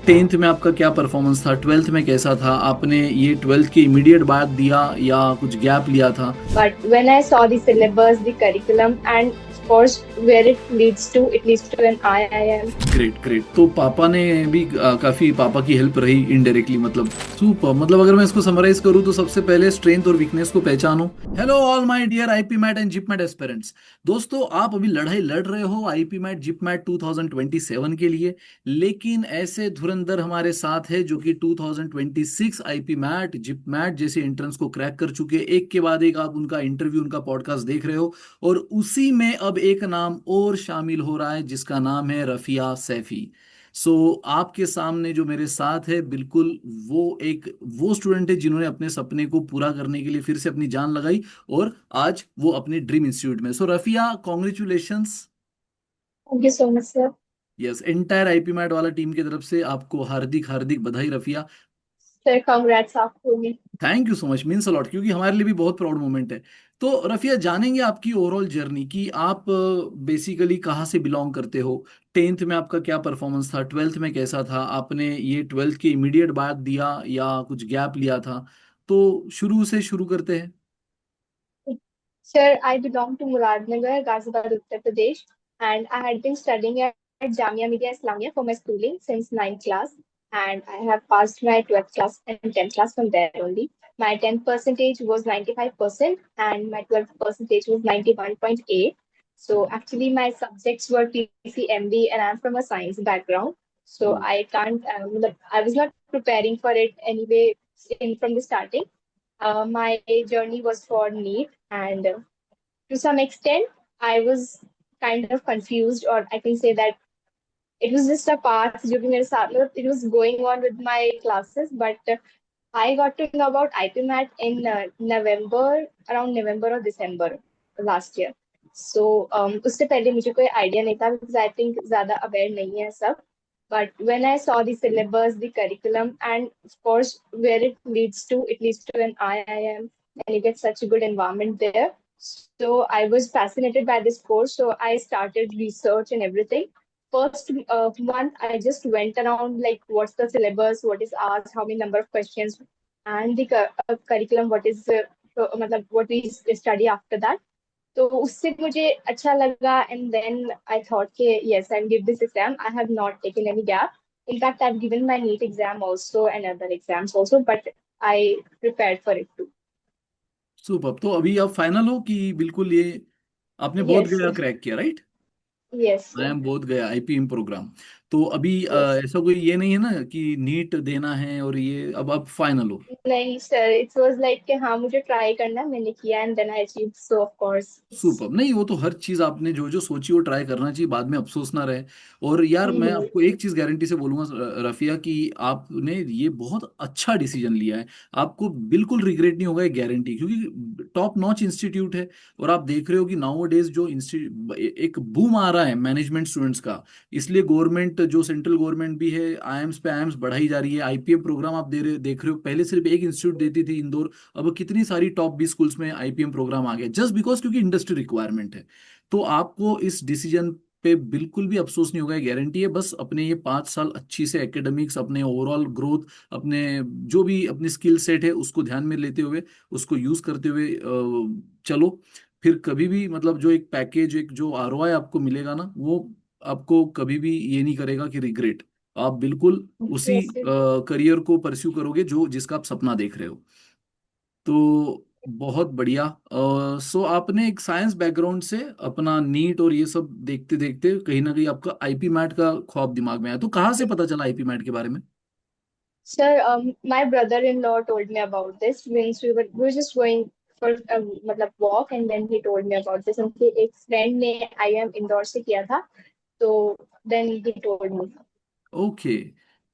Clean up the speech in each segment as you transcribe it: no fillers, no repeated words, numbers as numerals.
Tenth में आपका क्या परफॉर्मेंस था? ट्वेल्थ में कैसा था? आपने ये ट्वेल्थ के इमीडिएट बाद दिया या कुछ गैप लिया था? But when I saw the syllabus, the curriculum, and of course, where it leads to an IIM. Great great. तो पापा ने भी काफी पापा की हेल्प रही इनडायरेक्टली, मतलब सुपर। मतलब अगर मैं इसको समराइज करूँ तो सबसे पहले स्ट्रेंथ और वीकनेस को पहचानो। Hello all my dear IPMAT and JIPMAT aspirants. दोस्तों, आप अभी लड़ाई लड़ रहे हो आईपी मैट जिप मैट 2027 के लिए, लेकिन ऐसे धुरंधर हमारे साथ है जो कि 2026 आईपी मैट जिप मैट जैसे एंट्रेंस को क्रैक कर चुके हैं। एक के बाद एक आप उनका इंटरव्यू, उनका पॉडकास्ट देख रहे हो, और उसी में अब एक नाम और शामिल हो रहा है जिसका नाम है रफिया सैफी। सो आपके सामने जो मेरे साथ है, बिल्कुल वो स्टूडेंट है जिन्होंने अपने सपने को पूरा करने के लिए फिर से अपनी जान लगाई, और आज वो अपने ड्रीम इंस्टीट्यूट में। So Rafia, congratulations. Thank you so much, sir. Yes, entire IPMAT वाला टीम की तरफ से आपको हार्दिक हार्दिक बधाई रफिया। Sir, congrats आपको भी। Thank you so much, means a lot, क्योंकि हमारे लिए भी बहुत प्राउड मोमेंट है। तो रफिया, जानेंगे आपकी ओवरऑल जर्नी कि आप बेसिकली कहाँ से बिलोंग करते हो। टेंथ में आपका क्या परफॉर्मेंस था? ट्वेल्थ में कैसा था? आपने ये ट्वेल्थ के इमीडिएट बाद दिया या कुछ गैप लिया था? तो शुरू से शुरू करते हैं। Sir, I belong to Muradnagar, Ghaziabad, Uttar Pradesh, and I had been studying at Jamia Millia Islamia for my schooling since ninth class, and I have passed my 12th class and 10th class from there only. My 10th percentage was 95%, and my 12th percentage was 91.8. So actually, my subjects were PCMB, and I'm from a science background, so I can't. I was not preparing for it anyway from the starting. My journey was for NEET, and to some extent, I was kind of confused, or I can say that it was just a path. जो कि मेरे साथ मतलब it was going on with my classes, but I got to know about IPMAT in November, around November or December last year. So उससे पहले मुझे कोई idea नहीं था because I think ज़्यादा aware नहीं है सब. But when I saw the syllabus, the curriculum, and of course where it leads to an IIM, and you get such a good environment there. So I was fascinated by this course. So I started research and everything. First month, I just went around like what's the syllabus, what is asked, how many number of questions, and the curriculum, what is मतलब what we study after that. तो उससे मुझे अच्छा लगा, and then I thought कि yes, I'll give this exam. I have not taken any gap. In fact, I've given my NEET exam also and other exams also, but I prepared for it too. Super. तो अभी आप final हो कि बिल्कुल ये आपने बहुत Yes, गया क्रैक किया, राइट? yes, आई sir. एम बोध गया आईपीएम प्रोग्राम। तो अभी Yes. ऐसा कोई ये नहीं है ना कि नीट देना है और ये अब फाइनल हो? नहीं सर, इट वाज लाइक कि हाँ मुझे ट्राई करना है, मैंने किया and then I achieve, so of course. Super. नहीं, वो तो हर चीज आपने जो जो सोची वो ट्राई करना चाहिए, बाद में अफसोस ना रहे। और यार, मैं आपको एक चीज गारंटी से बोलूंगा रफिया, कि आपने ये बहुत अच्छा डिसीजन लिया है। आपको बिल्कुल रिग्रेट नहीं होगा, ये गारंटी, क्योंकि टॉप नॉच इंस्टीट्यूट है। और आप देख रहे हो कि नाउ डेज जो एक बूम आ रहा है मैनेजमेंट स्टूडेंट्स का, इसलिए गवर्नमेंट, जो सेंट्रल गवर्नमेंट भी है, आईएम्स पे आईएम्स बढ़ाई जा रही है। आईपीएम प्रोग्राम आप देख रहे हो, पहले सिर्फ एक इंस्टीट्यूट देती थी इंदौर, अब कितनी सारी टॉप 20 स्कूल्स में आईपीएम प्रोग्राम आ गया, जस्ट बिकॉज क्योंकि इंडस्ट्री रिक्वायरमेंट है। तो आपको इस डिसीजन पे बिल्कुल भी अफसोस नहीं होगा, ये गारंटी है। बस अपने ये 5 साल अच्छी से एकेडमिक्स, अपने ओवरऑल ग्रोथ, अपने जो भी अपनी स्किल सेट है उसको ध्यान में लेते हुए, उसको यूज करते हुए चलो। फिर कभी भी, मतलब जो एक पैकेज, एक जो आरओआई आपको मिलेगा ना, वो आपको कभी भी ये नहीं करेगा कि रिग्रेट। आप बिल्कुल उसी यस सर। करियर को परस्यू करोगे जो जिसका आप सपना देख रहे हो। तो बहुत बढ़िया। सो आपने एक साइंस बैकग्राउंड से अपना नीट और ये सब देखते देखते कहीं ना कहीं आपका आईपी मैट का ख्वाब दिमाग में आया। तो कहाँ से पता चला आईपी मैट के बारे में? Sir, my brother-in-law told me about this means we were just going for a मतलब walk, and then he told me about this. उनके एक friend ने IIM इंदौर से किया था, तो then he told me. Okay,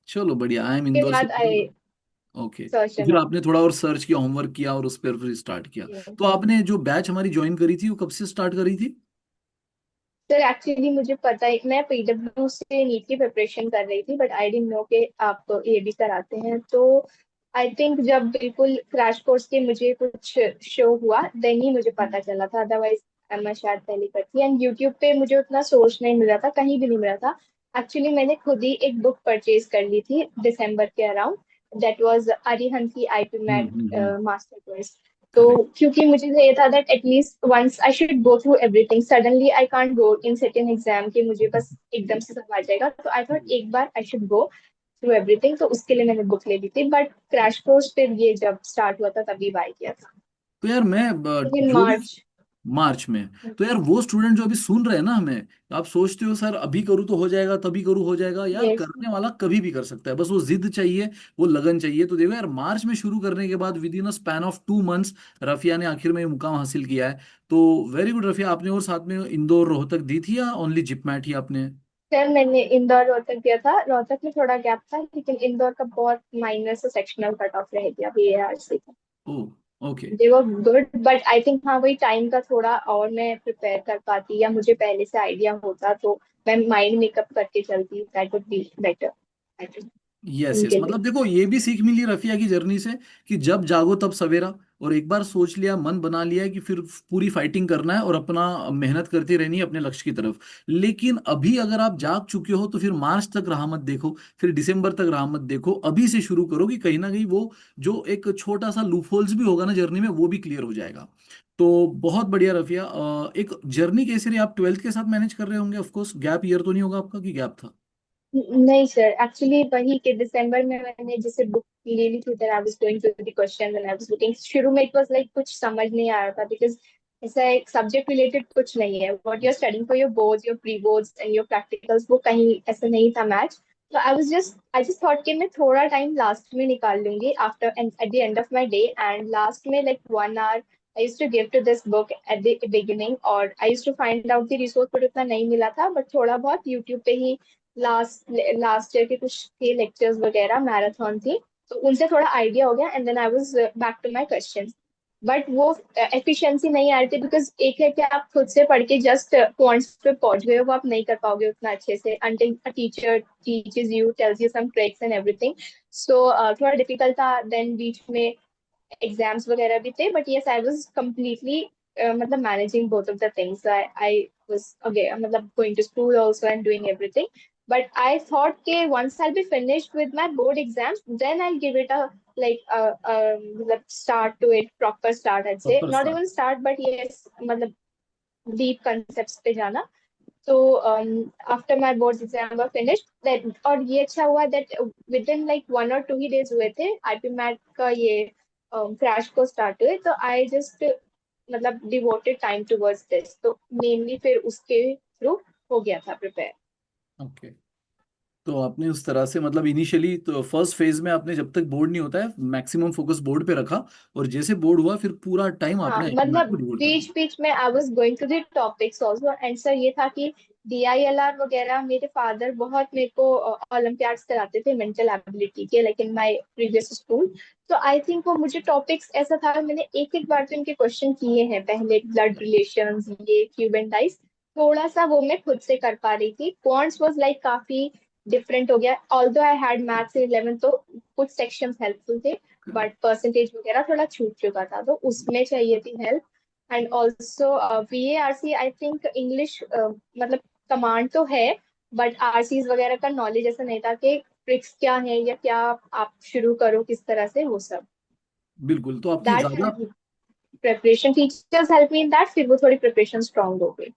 चलो बढ़िया। आई एम के इंदौर से बाद I ओके, searched तो फिर about आपने थोड़ा और सर्च किया, होमवर्क किया, और उस पर फिर स्टार्ट किया। it. तो आपने जो बैच हमारी ज्वाइन करी थी वो कब से स्टार्ट करी थी? सर एक्चुअली मुझे पता है, मैं पीडब्ल्यू से नीट की प्रिपरेशन कर रही थी, बट आई डिडंट नो कि आप ये भी कराते हैं। तो आई थिंक जब बिल्कुल क्रैश कोर्स के मुझे कुछ शो हुआ देन ही मुझे पता चला था, अदरवाइज मैं शायद पहले करती। एंड यूट्यूब पे मुझे उतना सोर्स नहीं मिला था, कहीं भी नहीं मिला था एक्चुअली मैंने खुद ही एक बुक परचेज कर ली थी दिसंबर के अराउंड, दैट वाज अरिहंत की आईपी मैट मास्टर कोर्स। तो करेक्ट। क्योंकि मुझे ये था that at least once I should go through everything, suddenly I can't go in sitting exam कि मुझे बस एकदम से सब आ जाएगा। तो आई थॉट एक बार I should go through everything, तो उसके लिए मैंने बुक ले ली थी। बट क्रैश कोर्स फिर ये जब स्टार्ट हुआ था तभी बाय किया था, तो यार मैं इन जो भी मार्च। मार्च में, तो यार वो स्टूडेंट जो अभी सुन रहे हैं ना हमें, आप सोचते हो सर अभी करूँ तो हो जाएगा, तभी करूँ हो जाएगा, यार यस करने वाला कभी भी कर सकता है, बस वो जिद चाहिए, वो लगन चाहिए। तो देखो यार, मार्च में शुरू करने के बाद with in a span of 2 months Rafia ने आखिर में ये मुकाम हासिल किया है। तो वेरी गुड रफिया। आपने और साथ में इंदौर रोहतक दी थी या ओनली जिपमैट ही आपने? सर मैंने इंदौर रोहतक दिया था, रोहतक में थोड़ा गैप था, लेकिन इंदौर का बहुत माइनर से सेक्शनल कट ऑफ रह गया बीएआरसी का। Oh, okay. They were good, but I think हाँ वही टाइम का थोड़ा और मैं प्रिपेयर कर पाती या मुझे पहले से आइडिया होता तो मैं माइंड मेकअप करके चलती, that would be better I think yes yes, उनके लिए। मतलब देखो ये भी सीख मिली रफिया की जर्नी से कि जब जागो तब सवेरा। और एक बार सोच लिया, मन बना लिया है कि फिर पूरी फाइटिंग करना है और अपना मेहनत करती रहनी है अपने लक्ष्य की तरफ। लेकिन अभी अगर आप जाग चुके हो तो फिर मार्च तक राह मत देखो, फिर दिसंबर तक राह मत देखो, अभी से शुरू करो कि कहीं ना कहीं वो जो एक छोटा सा लूप होल्स भी होगा ना जर्नी में, वो भी क्लियर हो जाएगा। तो बहुत बढ़िया रफिया। एक जर्नी कैसे रही? आप 12th के साथ मैनेज कर रहे होंगे ऑफकोर्स, गैप ईयर तो नहीं होगा आपका कि गैप था? नहीं सर, एक्चुअली वही कि दिसंबर में मैंने जैसे बुक ले ली थी, I was going to the question and I was looking. शुरू में इट वाज लाइक कुछ समझ नहीं आ रहा था बिकॉज ऐसा एक सब्जेक्ट रिलेटेड कुछ नहीं है, what you are studying for your boards, your pre boards and your practicals, वो कहीं ऐसा नहीं था मैच। तो आई जस्ट थॉट कि मैं थोड़ा टाइम लास्ट में निकाल लूंगी after and at the end of my day, and last में like 1 hour I used to give to this book at the beginning, और I used to find out the resource, but उतना नहीं मिला था, but थोड़ा बहुत YouTube पे ही last last year के कुछ थे लेक्चर्स वगैरह, मैराथन थी, तो उनसे थोड़ा आइडिया हो गया and then I was back to my questions. But वो एफिशिएंसी नहीं आ रही थी बिकॉज एक है कि आप खुद से पढ़ के जस्ट पॉइंट्स पे पहुंच गए हो, वो आप नहीं कर पाओगे उतना अच्छे से until a teacher teaches you, tells you some tricks and everything. So थोड़ा डिफिकल्ट था। देन बीच में एग्जाम्स वगैरह भी थे, but yes I was completely मतलब managing both of the things. I was again मतलब going to school also and doing everything, but I thought कि once I'll be finished with my board exams, then I'll give it a like मतलब start to it, proper start I'd say, proper not start. even start but yes मतलब deep concepts पे जाना। तो after my board exam were finished that, और ये अच्छा हुआ that with in like 1 or 2 he days हुए थे आईपी मैट का ये क्रैश को स्टार्ट हुए, तो आई जस्ट मतलब डिवोटेड टाइम टुवर्ड्स दिस, तो मेनली फिर उसके थ्रू हो गया था प्रिपेयर। ओके। तो आपने उस तरह से मतलब इनिशियली तो फर्स्ट फेज में आपने जब तक बोर्ड नहीं होता है मैक्सिमम फोकस बोर्ड पे रखा, और जैसे बोर्ड हुआ फिर पूरा टाइम हाँ आपने मतलब एचटीएमएल को डिवोट कर बीच दिया। बीच में I was going to the topics also, and sir ये था कि डीआईएलआर वगैरह मेरे फादर बहुत मेरे को ओलंपियाड्स कराते थे मेंटल एबिलिटी के, like in my previous school. तो आई थिंक वो मुझे टॉपिक्स ऐसा था, मैंने एक एक बार तो इनके क्वेश्चन किए हैं पहले, ब्लड रिलेशंस, ये क्यूबन डाइस, थोड़ा सा वो मैं खुद से कर पा रही थी। क्वांट्स वाज लाइक काफी डिफरेंट हो गया, although I had maths in 11, तो कुछ सेक्शंस हेल्पफुल थे, बट परसेंटेज वगैरह थोड़ा छूट चुका था, तो उसमें चाहिए थी help. And also VARC I think English मतलब कमांड तो है, बट आरसीज वगैरह का नॉलेज ऐसा नहीं था कि ट्रिक्स क्या है या क्या आप शुरू करो किस तरह से, वो सब बिल्कुल, तो आपकी दैट ज्यादा preparation teachers help me in that, फिर वो थोड़ी प्रिपरेशन स्ट्रांग हो गई।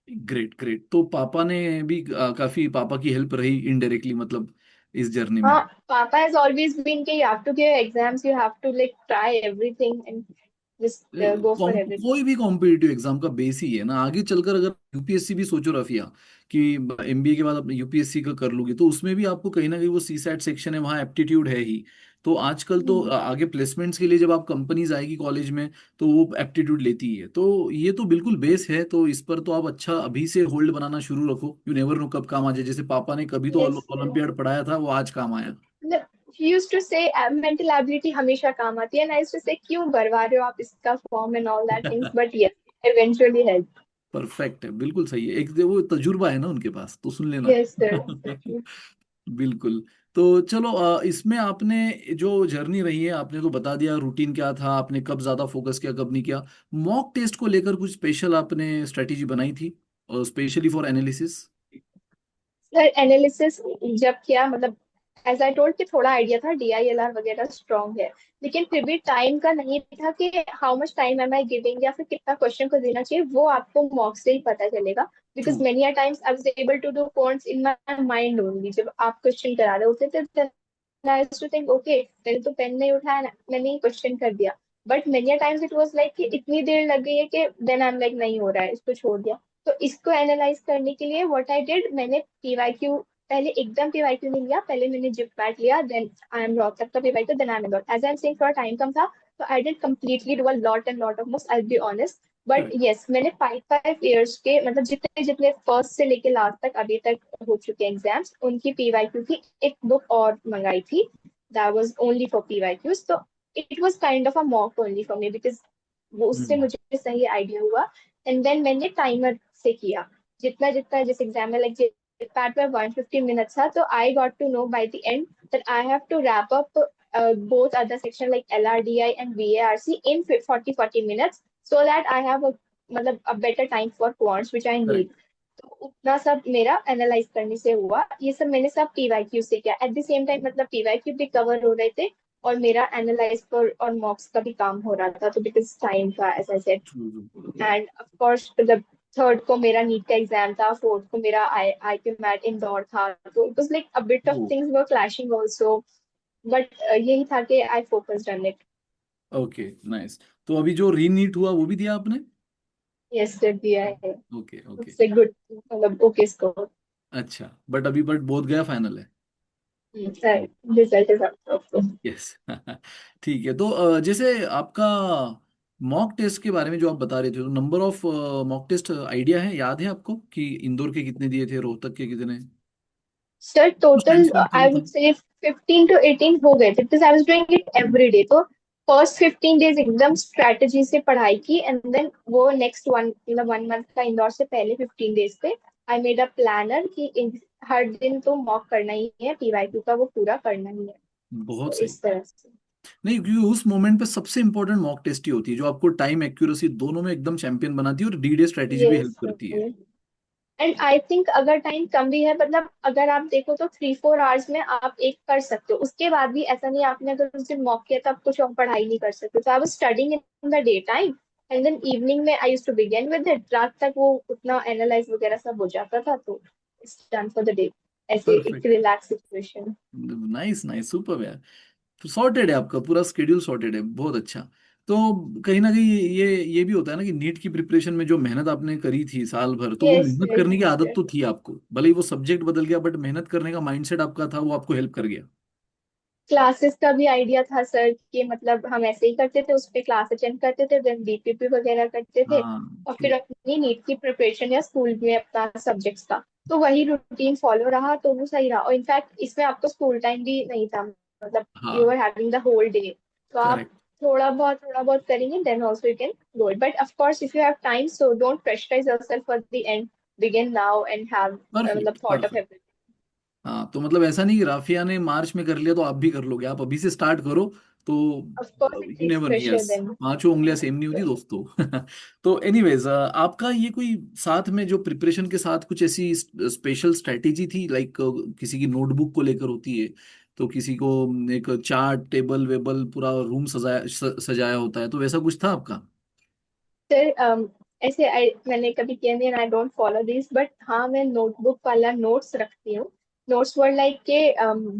Great great. तो पापा ने भी काफी पापा की हेल्प रही इनडायरेक्टली मतलब इस जर्नी में? हाँ, पापा हैज ऑलवेज बीन कि you have to give exams, you have to like try everything and just go for everything. कोई भी कॉम्पिटिटिव एग्जाम का बेस ही है ना, आगे चलकर अगर यूपीएससी भी सोचो रफिया कि एमबीए के बाद अपने यूपीएससी का कर लूंगी, तो उसमें भी आपको कहीं ना कहीं वो सी सैट सेक्शन है, वहाँ एप्टीट्यूड है ही। तो आजकल तो आगे प्लेसमेंट्स के लिए जब आप कंपनीज आएगी कॉलेज में, तो वो एप्टीट्यूड लेती है। तो ये तो बिल्कुल बेस है, तो इस पर तो आप अच्छा अभी से होल्ड बनाना शुरू रखो, यू नेवर नो कब काम आ जाए। जैसे पापा ने कभी तो Yes. ओलंपियाड पढ़ाया था, वो आज काम आया। मतलब he used to say mental ability हमेशा काम आती है, and I used to say क्यों भरवा रहे हो आप इसका form and all that things, but yes eventually help. Perfect है, बिल्कुल सही है, एक वो तजुर्बा है ना उनके पास, तो सुन लेना। Yes sir, exactly. बिल्कुल। तो चलो, इसमें आपने जो जर्नी रही है, आपने तो बता दिया रूटीन क्या था, आपने कब ज्यादा फोकस किया कब नहीं किया। मॉक टेस्ट को लेकर कुछ स्पेशल आपने स्ट्रेटेजी बनाई थी, और specially for analysis? Sir analysis जब किया, मतलब एज आई टोल्ड कि थोड़ा आइडिया था, डीआईएलआर वगैरह स्ट्रांग है, लेकिन फिर भी टाइम का नहीं था कि how much time am I giving या फिर कितना क्वेश्चन को देना चाहिए, वो आपको मॉक से ही पता चलेगा। True. Because many times I was able to do points in my mind only, जब आप क्वेश्चन करा रहे होते थे then I used to think, okay, मैंने तो पेन नहीं उठाया ना, मैंने ही क्वेश्चन कर दिया। But many times it was like कि इतनी देर लग गई है कि देन आई एम लाइक नहीं हो रहा है, इसको छोड़ दिया। तो इसको एनालाइज करने के लिए व्हाट आई डिड, मैंने पीवाईक्यू, पहले एकदम पीवाईक्यू नहीं लिया, पहले मैंने जिप मैट लिया, then I am Rohtak का PYQ, then I am dot, as I am saying थोड़ा टाइम कम था, तो I did completely do a lot and lot of books, I be honest. But correct. Yes, मैंने 5 5 years के मतलब जितने जितने फर्स्ट से लेके लास्ट तक अभी तक हो चुके एग्जाम्स, उनकी पीवाईक्यू की एक बुक और मंगाई थी, that was only for PYQs. So it was kind of a mock only for me because वो उससे हम्म। मुझे सही आइडिया हुआ। एंड देन मैंने टाइमर से किया, जितना जितना जिस एग्जाम में लाइक पैट में 150 मिनट्स था, तो I got to know by the end that I have to wrap up both other section like LRDI and VARC in 40 40 minutes so that I have a मतलब a better time for quants which I need. Correct. तो उतना सब मेरा analyse करने से हुआ, ये सब मैंने सब पीवाईक्यू से किया एट द सेम टाइम, मतलब पीवाईक्यू भी कवर हो रहे थे और मेरा एनालाइज पर और मॉक्स का भी काम हो रहा था, तो बिकॉज टाइम था as I said. True. And of course मतलब थर्ड को मेरा नीट का एग्जाम था, फोर्थ को मेरा I IPMAT Indore था, तो it was like a bit of oh. Things were clashing also, but यही था कि I focused on it. Okay, nice. तो अभी जो रीनीट हुआ वो भी दिया आपने? यस सर, दिया है। Okay okay. It's a good, मतलब ओके स्कोर। अच्छा, बट बोध गया फाइनल है। Sir result is out. Yes. ठीक है। तो जैसे आपका मॉक टेस्ट के बारे में जो आप बता रहे थे, तो number of mock test idea है, याद है आपको कि इंदौर के कितने दिए थे, रोहतक के कितने? सर कुछ टाइम टोटल स्पेंड करा आई था? वुड से 15 to 18 हो गए थे because I was doing it every day. तो फर्स्ट 15 डेज एकदम स्ट्रेटजी से पढ़ाई की, एंड देन वो नेक्स्ट वन मतलब 1 मंथ का इंदौर से पहले 15 डेज पे आई मेड अ प्लानर कि हर दिन तो मॉक करना ही है, पीवाईक्यू का वो पूरा करना ही है। बहुत तो सही। इस तरह से। नहीं, क्योंकि उस मोमेंट पे सबसे इंपॉर्टेंट मॉक टेस्ट ही होती है, जो आपको टाइम एक्यूरेसी दोनों में एकदम चैंपियन बनाती है और डी डे स्ट्रेटेजी भी यस हेल्प करती है। एंड आई थिंक अगर टाइम कम भी है, मतलब अगर आप देखो तो 3 4 आवर्स में आप एक कर सकते हो, उसके बाद भी ऐसा नहीं आपने अगर उस दिन मॉक किया तो आप कुछ और पढ़ाई नहीं कर सकते। तो I was studying in the day time and then evening में I used to begin with it, रात तक वो उतना एनालाइज वगैरह सब हो जाता था, तो it's done for the day, ऐसे एक perfect. Relax situation. Nice nice, super यार। तो सॉर्टेड है, आपका पूरा स्केड्यूल सॉर्टेड है, बहुत अच्छा। तो कहीं ना कहीं ये भी होता है ना कि नीट की प्रिपरेशन में जो मेहनत आपने करी थी साल भर, तो वो यस मेहनत सर, करने की यस आदत सर। तो थी आपको, भले ही वो सब्जेक्ट बदल गया, बट मेहनत करने का माइंडसेट आपका था, वो आपको हेल्प कर गया। क्लासेस का भी आइडिया था सर कि मतलब हम ऐसे ही करते थे, उस पे क्लास अटेंड करते थे, देन बीपीपी वगैरह करते थे, हाँ। और ट्रू। फिर अपनी नीट की प्रिपरेशन या स्कूल में अपना सब्जेक्ट्स का, तो वही रूटीन फॉलो रहा, तो वो सही रहा। और इनफैक्ट इसमें आपको स्कूल टाइम भी नहीं था, मतलब यू हाँ। Are having the whole day, तो आप करेक्ट। थोड़ा बहुत करेंगे, then also you can go it, but of course if you have time so don't pressurise yourself for the end, begin now and have मतलब perfect thought of perfect. Everything. हाँ, तो मतलब ऐसा नहीं कि राफिया ने मार्च में कर लिया तो आप भी कर लोगे, आप अभी से स्टार्ट करो। तो of course it you takes never, pressure yes. Then. पांचों उंगलियां सेम नहीं होती दोस्तों। तो एनीवेज, आपका ये कोई साथ में जो प्रिपरेशन के साथ कुछ ऐसी स्पेशल स्ट्रेटेजी थी, लाइक किसी की नोटबुक को लेकर होती है, तो किसी को एक चार्ट टेबल वेबल पूरा रूम सजाया होता है, तो वैसा कुछ था आपका? सर ऐसे मैंने कभी किया नहीं, I don't follow this, but हाँ मैं नोटबुक वाला नोट्स रखती हूँ। नोट्स वर लाइक के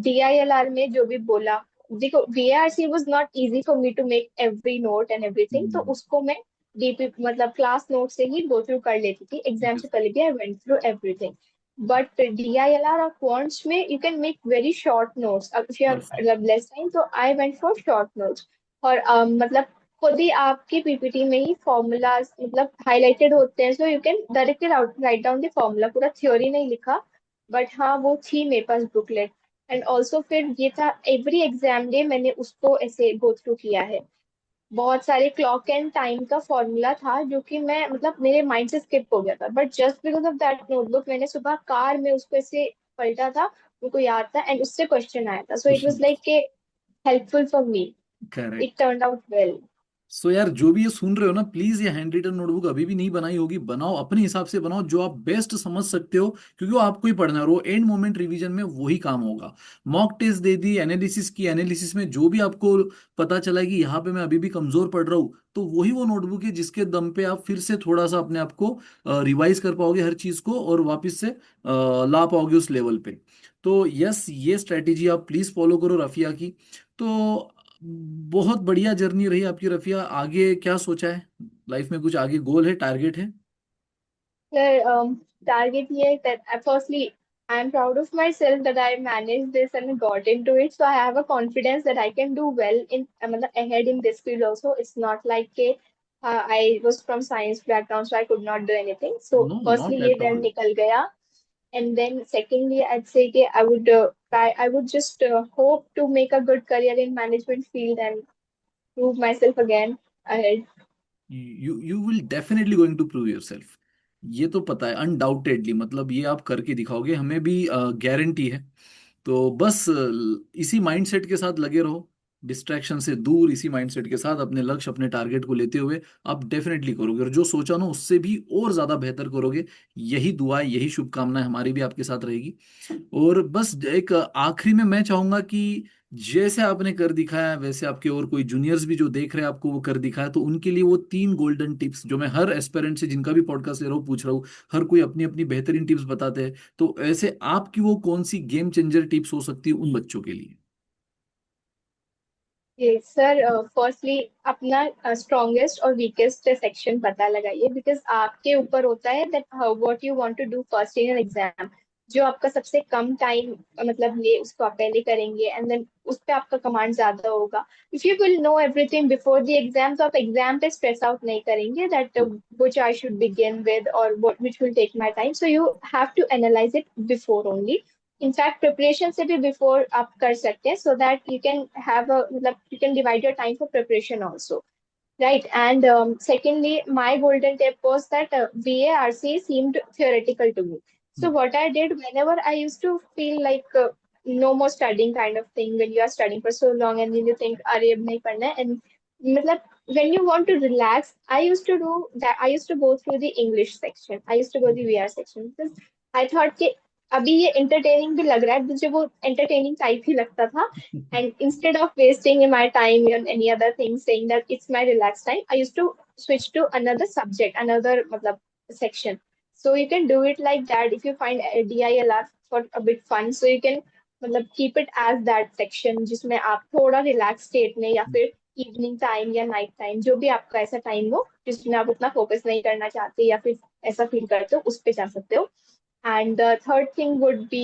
डीआईएलआर में जो भी बोला, देखो VRC was not easy for me to make every note and everything, तो उसको मैं डीपी मतलब क्लास नोट से ही गो थ्रू कर लेती थी, एग्जाम से पहले भी I went through everything. But DILR और क्वांट्स में you can make very short notes, अब if you perfect. Have less time, तो I went for short notes. और मतलब खुद ही आपकी पीपीटी में ही फॉर्मूलाज मतलब हाईलाइटेड होते हैं, so you can directly write down the formula, पूरा थ्योरी नहीं लिखा, बट हाँ वो थी मेरे पास बुकलेट। एंड ऑल्सो फिर ये था एवरी एग्जाम डे मैंने उसको ऐसे गो थ्रू किया है। बहुत सारे क्लॉक एंड टाइम का फॉर्मूला था जो कि मैं मतलब मेरे माइंड से स्किप हो गया था, but just because of that notebook मैंने सुबह कार में उसको ऐसे पलटा था, मेरे को याद था एंड उससे क्वेश्चन आया था, so it was like helpful for me, it correct. Turned out well. So यार, जो भी ये सुन रहे हो ना, प्लीज ये हैंड रिटन नोटबुक अभी भी नहीं बनाई होगी, बनाओ अपने हिसाब से बनाओ, जो आप बेस्ट समझ सकते हो, क्योंकि वो आपको ही पढ़ना है और वो एंड मोमेंट रिवीजन में वही काम होगा। मॉक टेस्ट दे दी, एनालिसिस की, एनालिसिस में जो भी आपको पता चला कि यहाँ पे मैं अभी भी कमजोर पढ़ रहा हूँ, तो वही वो नोटबुक है जिसके दम पे आप फिर से थोड़ा सा अपने आप को रिवाइज कर पाओगे हर चीज को, और वापस से ला पाओगे उस लेवल पे। तो यस, ये स्ट्रेटेजी आप प्लीज फॉलो करो रफिया की। तो बहुत बढ़िया जर्नी रही आपकी रफिया। आगे क्या सोचा है लाइफ में? कुछ आगे गोल है, टारगेट है? Sir, target here that firstly, I'm proud of myself that I managed this and got into it. So I have a confidence that I can do well in मतलब ahead in this field also. It's not like I was from science background, so I could not do anything. So no, firstly, not ये at then all. निकल गया. And then secondly, I'd say कि I would try. I would just hope to make a good career in management field and prove myself again ahead. You will definitely going to prove yourself. ये तो पता है undoubtedly, मतलब ये आप करके दिखाओगे, हमें भी गारंटी है। तो बस इसी माइंडसेट के साथ लगे रहो, डिस्ट्रैक्शन से दूर, इसी माइंडसेट के साथ अपने लक्ष्य, अपने टारगेट को लेते हुए आप डेफिनेटली करोगे, और जो सोचा ना उससे भी और ज्यादा बेहतर करोगे। यही दुआ, यही शुभकामनाएं हमारी भी आपके साथ रहेगी। और बस एक आखिरी में मैं चाहूंगा कि जैसे आपने कर दिखाया, वैसे आपके और कोई जूनियर्स भी जो देख रहे हैं आपको वो कर दिखाया, तो उनके लिए वो 3 गोल्डन टिप्स जो मैं हर एस्पिरेंट से जिनका भी पॉडकास्ट ले रहा हूँ पूछ रहा हूँ, हर कोई अपनी अपनी बेहतरीन टिप्स बताते हैं। तो ऐसे आपकी वो कौन सी गेम चेंजर टिप्स हो सकती है उन बच्चों के लिए? ये सर फर्स्टली अपना स्ट्रॉन्गेस्ट और वीकेस्ट सेक्शन पता लगाइए बिकॉज आपके ऊपर होता है that what you want to do first in an exam. जो आपका सबसे कम टाइम मतलब ले उसको आप पहले करेंगे एंड देन उस पे आपका कमांड ज्यादा होगा। If you will know everything before the exam तो आप एग्जाम पे स्ट्रेस आउट नहीं करेंगे that which I should begin with और what which will take my time. So you have to analyse it before only. In fact preparation से भी before आप कर सकते हैं so that you can have a मतलब you can divide your time for preparation also. Right. And secondly, my golden tip was that VARC seemed theoretical to me. So what I did whenever I used to feel like no more studying kind of thing, when you are studying for so long and then you think, अरे अब नहीं पढ़ना है, and मतलब when you want to relax, I used to do that. I used to go through the English section. I used to go the VR section because I thought कि अभी ये entertaining भी लग रहा है, मुझे वो entertaining type ही लगता था. And instead of wasting my time on any other thing, saying that it's my relaxed time, I used to switch to another subject, another matlab, section. So you can do it like that if you find DILR for a bit fun. So you can matlab, keep it as that section जिसमें आप थोड़ा relaxed state में या फिर evening time या night time जो भी आपका ऐसा time हो जिसमें आप उतना focus नहीं करना चाहते या फिर ऐसा feel करते हो उस पे जा सकते हो. And the third thing would be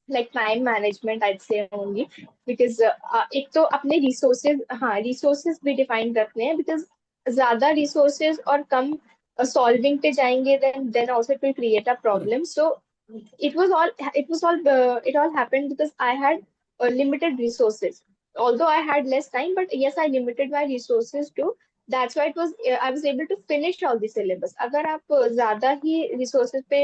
like time management I'd say only because एक तो अपने resources हाँ resources भी define रखने हैं because ज्यादा resources और कम solving पे जाएंगे then also it will create a problem. So it all happened because I had limited resources. Although I had less time, but yes, I limited my resources too. That's why it was I was able to finish all the syllabus. अगर आप ज्यादा ही resources पे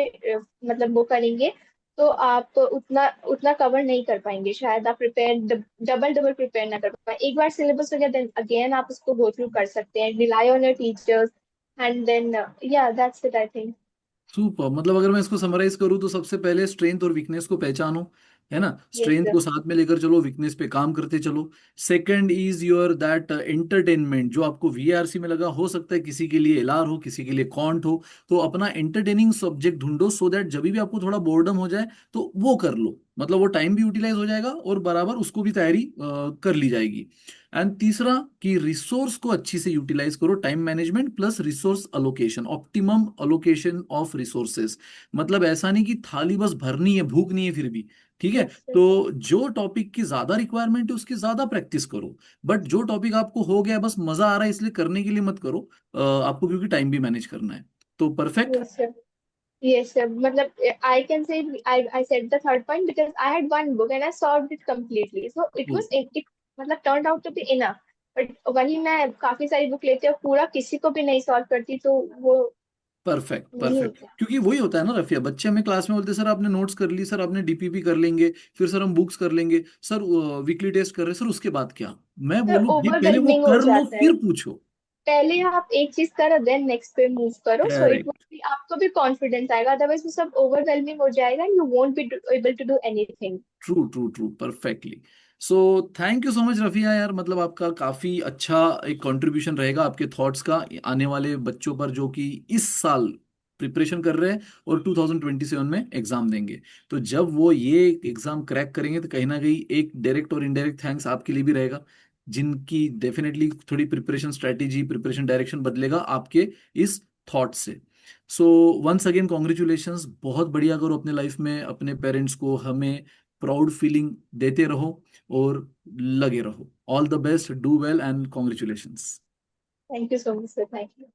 मतलब वो करेंगे तो आप उतना उतना कवर नहीं कर पाएंगे शायद आप प्रिपेयर डबल डबल प्रिपेयर ना कर पाए. एक बार सिलेबस हो गया देन अगेन आप उसको गो थ्रू कर सकते हैं rely on your teachers and then या that's it I think. Super, मतलब अगर मैं इसको समराइज करूँ तो सबसे पहले स्ट्रेंथ और वीकनेस को पहचानो, है ना? Yes strength sir. को साथ में लेकर चलो, वीकनेस पे काम करते चलो। Second is your that entertainment, जो आपको वीआरसी में लगा, हो सकता है किसी के लिए एलआर हो, किसी के लिए कॉन्ट हो, तो अपना एंटरटेनिंग सब्जेक्ट ढूंढो, सो दैट जब भी आपको थोड़ा बोर्डम हो जाए तो वो कर लो, मतलब वो टाइम भी यूटिलाइज हो जाएगा और बराबर उसको भी तैयारी कर ली जाएगी। एंड तीसरा कि रिसोर्स को अच्छी से यूटिलाइज करो, time management plus resource allocation, optimum allocation of resources. मतलब ऐसा नहीं कि थाली बस भरनी है, भूख नहीं है फिर भी, ठीक है? Yes sir. तो जो टॉपिक की ज्यादा रिक्वायरमेंट है उसकी ज्यादा प्रैक्टिस करो, बट जो टॉपिक आपको हो गया बस मजा आ रहा है इसलिए करने के लिए मत करो, आपको क्योंकि टाइम भी मैनेज करना है। तो perfect. Yes sir. Yes, sir. Matlab, I can say I said the third point because I had one book and I solved it completely. So it matlab turned out to be enough. But वही मैं काफी सारी book लेती हूँ पूरा किसी को भी नहीं सॉल्व करती तो वो परफेक्ट यही परफेक्ट। होता है। क्योंकि वही होता है ना रफिया, बच्चे हमें क्लास में बोलते सर आपने नोट्स कर ली, सर आपने डीपीपी कर लेंगे, फिर सर हम बुक्स कर लेंगे, सर वीकली टेस्ट कर रहे हैं, सर उसके बाद क्या? मैं फिर बोलूँ भाई पहले वो ओवरवेलमिंग हो कर लो जाता है। फिर पूछो। पहले आप एक चीज करो, देन नेक्स्ट पे मूव करो, so it correct. Will be, आपको भी कॉन्फिडेंस आएगा, अदरवाइज वो सब ओवरवेलमिंग हो जाएगा, you won't be able to do anything. True true true, perfectly. So thank you so much Rafia यार, मतलब आपका काफी अच्छा एक कंट्रीब्यूशन रहेगा आपके थॉट्स का आने वाले बच्चों पर जो कि इस साल प्रिपरेशन कर रहे हैं और 2027 में एग्जाम देंगे। तो जब वो ये एग्जाम क्रैक करेंगे तो कहीं ना कहीं एक डायरेक्ट और इनडायरेक्ट थैंक्स आपके लिए भी रहेगा, जिनकी डेफिनेटली थोड़ी प्रिपरेशन स्ट्रेटेजी, प्रिपरेशन डायरेक्शन बदलेगा आपके इस थॉट से। सो वंस अगेन कॉन्ग्रेचुलेशंस, बहुत बढ़िया करो अपने लाइफ में, अपने पेरेंट्स को हमें प्राउड फीलिंग देते रहो और लगे रहो। All the best, do well and congratulations. Thank you so much sir, thank you.